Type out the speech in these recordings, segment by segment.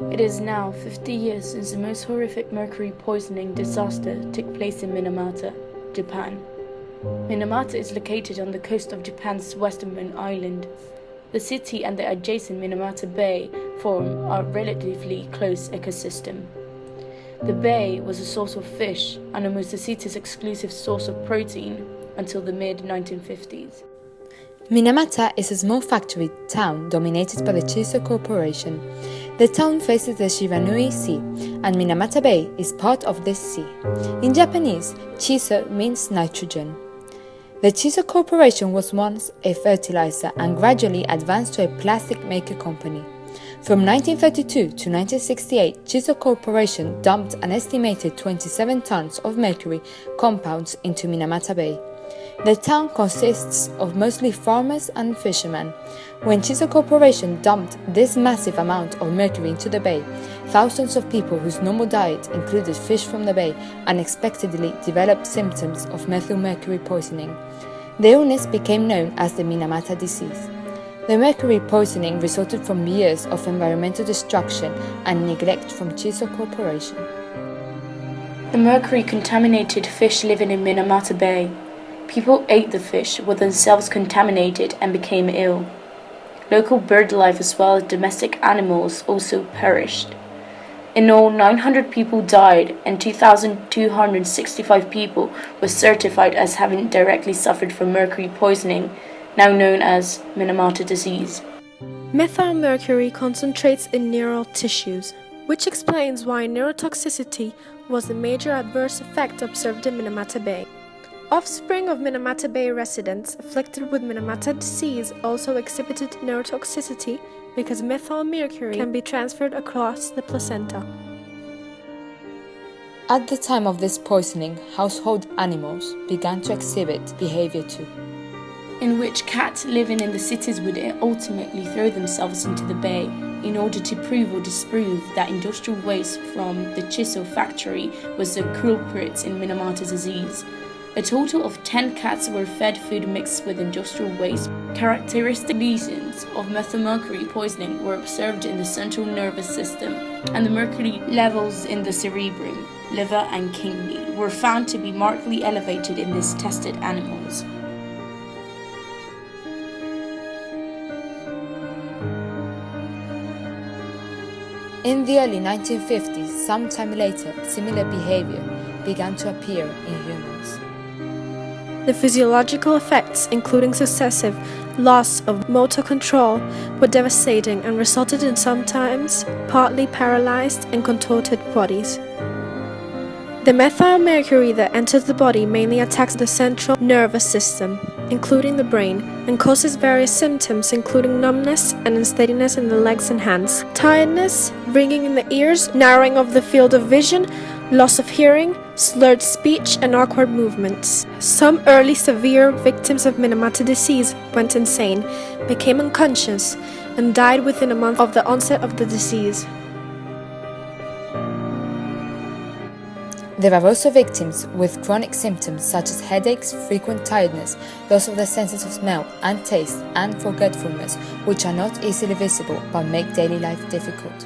It is now 50 years since the most horrific mercury poisoning disaster took place in Minamata, Japan. Minamata is located on the coast of Japan's westernmost island. The city and the adjacent Minamata Bay form a relatively close ecosystem. The bay was a source of fish and almost the city's exclusive source of protein until the mid-1950s. Minamata is a small factory town dominated by the Chiso Corporation. The town faces the Shiranui Sea, and Minamata Bay is part of this sea. In Japanese, Chiso means nitrogen. The Chiso Corporation was once a fertilizer and gradually advanced to a plastic maker company. From 1932 to 1968, Chiso Corporation dumped an estimated 27 tons of mercury compounds into Minamata Bay. The town consists of mostly farmers and fishermen. When Chiso Corporation dumped this massive amount of mercury into the bay, thousands of people whose normal diet included fish from the bay unexpectedly developed symptoms of methylmercury poisoning. The illness became known as the Minamata disease. The mercury poisoning resulted from years of environmental destruction and neglect from Chiso Corporation. The mercury contaminated fish living in Minamata Bay. People ate the fish, were themselves contaminated, and became ill. Local bird life as well as domestic animals also perished. In all, 900 people died and 2,265 people were certified as having directly suffered from mercury poisoning, now known as Minamata disease. Methylmercury concentrates in neural tissues, which explains why neurotoxicity was the major adverse effect observed in Minamata Bay. Offspring of Minamata Bay residents afflicted with Minamata disease also exhibited neurotoxicity because methylmercury can be transferred across the placenta. At the time of this poisoning, household animals began to exhibit behavior too, in which cats living in the cities would ultimately throw themselves into the bay in order to prove or disprove that industrial waste from the Chiso factory was the culprit in Minamata disease. A total of 10 cats were fed food mixed with industrial waste. Characteristic lesions of methylmercury poisoning were observed in the central nervous system, and the mercury levels in the cerebrum, liver and kidney were found to be markedly elevated in these tested animals. In the early 1950s, sometime later, similar behavior began to appear in humans. The physiological effects, including successive loss of motor control, were devastating and resulted in sometimes partly paralyzed and contorted bodies. The methylmercury that enters the body mainly attacks the central nervous system, including the brain, and causes various symptoms including numbness and unsteadiness in the legs and hands, tiredness, ringing in the ears, narrowing of the field of vision, loss of hearing, slurred speech, and awkward movements. Some early severe victims of Minamata disease went insane, became unconscious, and died within a month of the onset of the disease. There are also victims with chronic symptoms such as headaches, frequent tiredness, loss of the senses of smell and taste, and forgetfulness, which are not easily visible but make daily life difficult.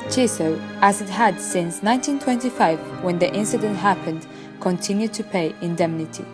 Chiso, as it had since 1925 when the incident happened, continued to pay indemnity.